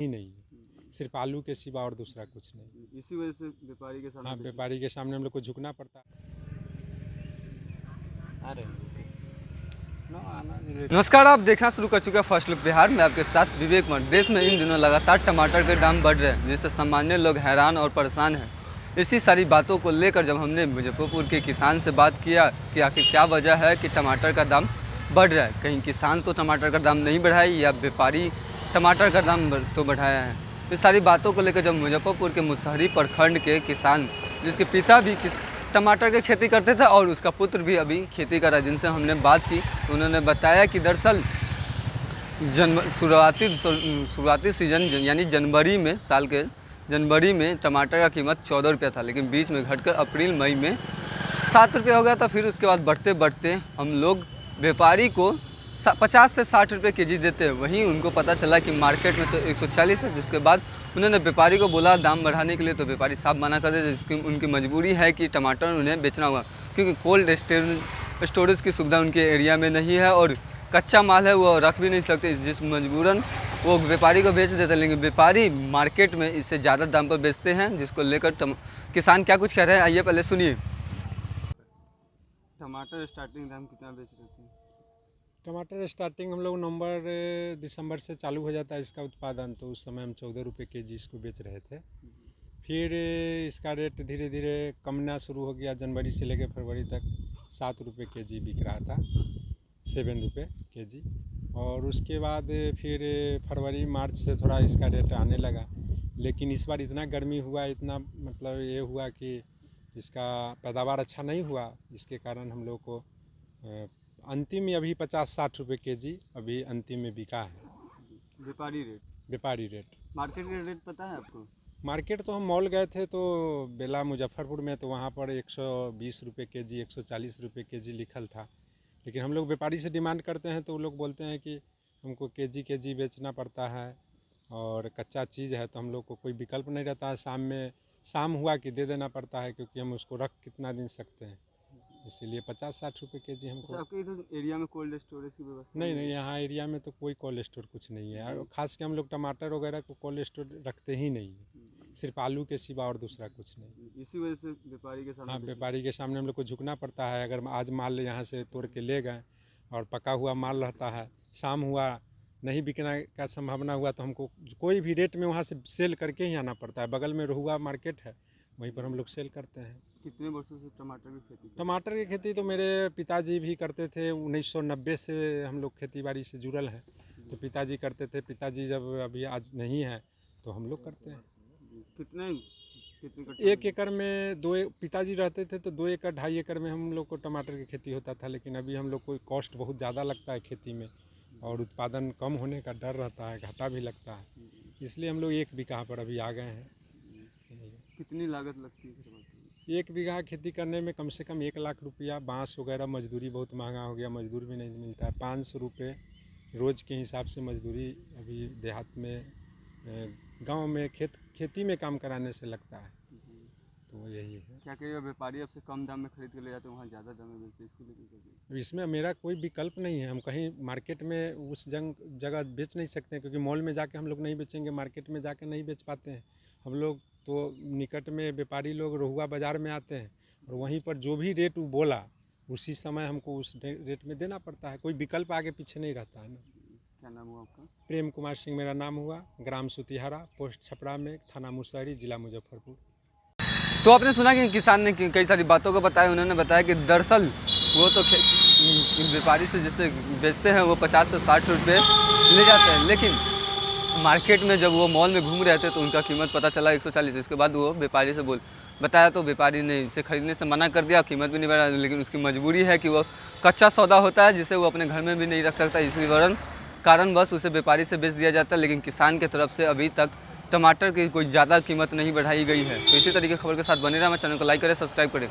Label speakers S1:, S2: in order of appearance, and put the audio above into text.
S1: ही नहीं है, सिर्फ आलू के सिवा और दूसरा कुछ नहीं।
S2: इसी वजह से व्यापारी के सामने
S1: हाँ, व्यापारी के सामने हम लोग को झुकना पड़ता है।
S3: नमस्कार, आप देखना शुरू कर चुके हैं फर्स्ट लुक बिहार। मैं आपके साथ विवेक कुमार। देश में इन दिनों लगातार टमाटर के दाम बढ़ रहे हैं, जिससे सामान्य लोग हैरान और परेशान हैं। इसी सारी बातों को लेकर जब हमने मुजफ्फरपुर के किसान से बात किया कि आखिर क्या वजह है कि टमाटर का दाम बढ़ रहा है, कहीं किसान तो टमाटर का दाम नहीं बढ़ाई या व्यापारी टमाटर का दाम तो बढ़ाया है, इस सारी बातों को लेकर जब मुजफ्फरपुर के मुसहरी प्रखंड के किसान, जिसके पिता भी टमाटर की खेती करते थे और उसका पुत्र भी अभी खेती कर रहा है, जिनसे हमने बात की तो उन्होंने बताया कि दरअसल शुरुआती सीजन यानी जनवरी में, साल के जनवरी में टमाटर का कीमत 14 रुपया था, लेकिन बीच में घटकर अप्रैल मई में 7 रुपये हो गया था। फिर उसके बाद बढ़ते बढ़ते हम लोग व्यापारी को 50 से 60 रुपये केजी देते हैं। वहीं उनको पता चला कि मार्केट में तो 140 है, जिसके बाद उन्होंने व्यापारी को बोला दाम बढ़ाने के लिए, तो व्यापारी साफ मना कर दे, जिसकी उनकी मजबूरी है कि टमाटर उन्हें बेचना होगा, क्योंकि कोल्ड स्टोरेज की सुविधा उनके एरिया में नहीं है और कच्चा माल है वो रख भी नहीं सकते, जिस मजबूरन वो व्यापारी को बेच देते हैं। लेकिन व्यापारी मार्केट में इससे ज़्यादा दाम पर बेचते हैं, जिसको लेकर किसान क्या कुछ कह रहे हैं, आइए पहले सुनिए।
S2: टमाटर स्टार्टिंग दाम कितना बेच रहे थे?
S1: टमाटर स्टार्टिंग हम लोग नवंबर दिसंबर से चालू हो जाता है इसका उत्पादन, तो उस समय हम 14 रुपये केजी इसको बेच रहे थे। फिर इसका रेट धीरे धीरे कमना शुरू हो गया, जनवरी से लेकर फरवरी तक 7 रुपये केजी बिक रहा था, 7 रुपये केजी। और उसके बाद फिर फरवरी मार्च से थोड़ा इसका रेट आने लगा, लेकिन इस बार इतना गर्मी हुआ, इतना मतलब ये हुआ कि इसका पैदावार अच्छा नहीं हुआ, जिसके कारण हम लोग को अंतिम में अभी 50-60 रुपये केजी अभी अंतिम में बिका है।
S2: व्यापारी रेट मार्केट का रेट पता है आपको?
S1: मार्केट तो हम मॉल गए थे तो बेला मुजफ्फरपुर में, तो वहाँ पर 120 रुपये केजी, 140 रुपये केजी लिखल था। लेकिन हम लोग व्यापारी से डिमांड करते हैं तो वो लोग बोलते हैं कि हमको केजी बेचना पड़ता है और कच्चा चीज़ है, तो हम लोग को कोई विकल्प नहीं रहता है। शाम हुआ कि दे देना पड़ता है, क्योंकि हम उसको रख कितना दिन सकते हैं, इसीलिए 50-60 रुपये केजी हमको।
S2: आपके इधर एरिया में कोल्ड स्टोरेज की व्यवस्था
S1: नहीं, यहाँ एरिया में तो कोई कोल्ड स्टोर कुछ नहीं है, और ख़ास के हम लोग टमाटर वगैरह को कोल्ड स्टोर रखते ही नहीं है, सिर्फ आलू के सिवा और दूसरा कुछ नहीं।
S2: इसी वजह से व्यापारी के सामने
S1: हाँ, व्यापारी के सामने हम लोग को झुकना पड़ता है। अगर आज माल यहाँ से तोड़ के ले गए और पका हुआ माल रहता है, शाम हुआ नहीं बिकने का संभावना हुआ, तो हमको कोई भी रेट में वहाँ से सेल करके ही आना पड़ता है। बगल में रोहुआ मार्केट है, वहीं पर हम लोग सेल करते हैं।
S2: कितने वर्षों से टमाटर की खेती?
S1: टमाटर की खेती तो मेरे पिताजी भी करते थे, 1990 से हम लोग खेती बाड़ी से जुड़ल हैं, तो पिताजी करते थे। पिताजी जब अभी आज नहीं है तो हम लोग करते हैं।
S2: कितने
S1: 1 एकड़ में पिताजी रहते थे तो 2 एकड़ 2.5 एकड़ में हम लोग को टमाटर की खेती होता था। लेकिन अभी हम लोग को कॉस्ट बहुत ज़्यादा लगता है खेती में, और उत्पादन कम होने का डर रहता है, घाटा भी लगता है, इसलिए हम लोग 1 बीघा पर अभी आ गए हैं।
S2: कितनी लागत लगती है टमाटर?
S1: 1 बीघा खेती करने में कम से कम 1 लाख रुपया। बांस वगैरह, मजदूरी बहुत महंगा हो गया, मजदूर भी नहीं मिलता है। 500 रुपये रोज़ के हिसाब से मजदूरी अभी देहात में, गांव में खेती में काम कराने से लगता है, तो यही है।
S2: क्या कहिएगा, व्यापारी आपसे कम दाम में खरीद कर ले जाते हैं, वहाँ ज़्यादा दाम में बेचते हैं, इसको लेकर?
S1: इसमें मेरा कोई विकल्प नहीं है, हम कहीं मार्केट में उस जगह बेच नहीं सकते हैं, क्योंकि मॉल में जाके हम लोग नहीं बेचेंगे, मार्केट में जाके नहीं बेच पाते हैं। हम लोग तो निकट में व्यापारी लोग रोहुआ बाज़ार में आते हैं, और वहीं पर जो भी रेट वो बोला उसी समय हमको उस रेट में देना पड़ता है, कोई विकल्प आगे पीछे नहीं रहता है ना।
S2: क्या नाम हुआ आपका?
S1: प्रेम कुमार सिंह मेरा नाम हुआ, ग्राम सुतिहारा, पोस्ट छपरा में, थाना मुसहरी, जिला मुजफ्फरपुर।
S3: तो आपने सुना कि किसान ने कई सारी बातों को बताया। उन्होंने बताया कि दरअसल वो तो व्यापारी से जैसे बेचते हैं वो 50 से 60 रुपये ले जाते हैं, लेकिन मार्केट में जब वो मॉल में घूम रहे थे तो उनका कीमत पता चला 140। इसके बाद वो व्यापारी से बताया तो व्यापारी ने इसे खरीदने से मना कर दिया, कीमत भी नहीं बढ़ा। लेकिन उसकी मजबूरी है कि वो कच्चा सौदा होता है, जिसे वो अपने घर में भी नहीं रख सकता, इसी कारण बस उसे व्यापारी से बेच दिया जाता है। लेकिन किसान की तरफ से अभी तक टमाटर की कोई ज़्यादा कीमत नहीं बढ़ाई गई है। तो इसी तरीके की खबर के साथ बने रहा, हमारे चैनल को लाइक करें, सब्सक्राइब करें।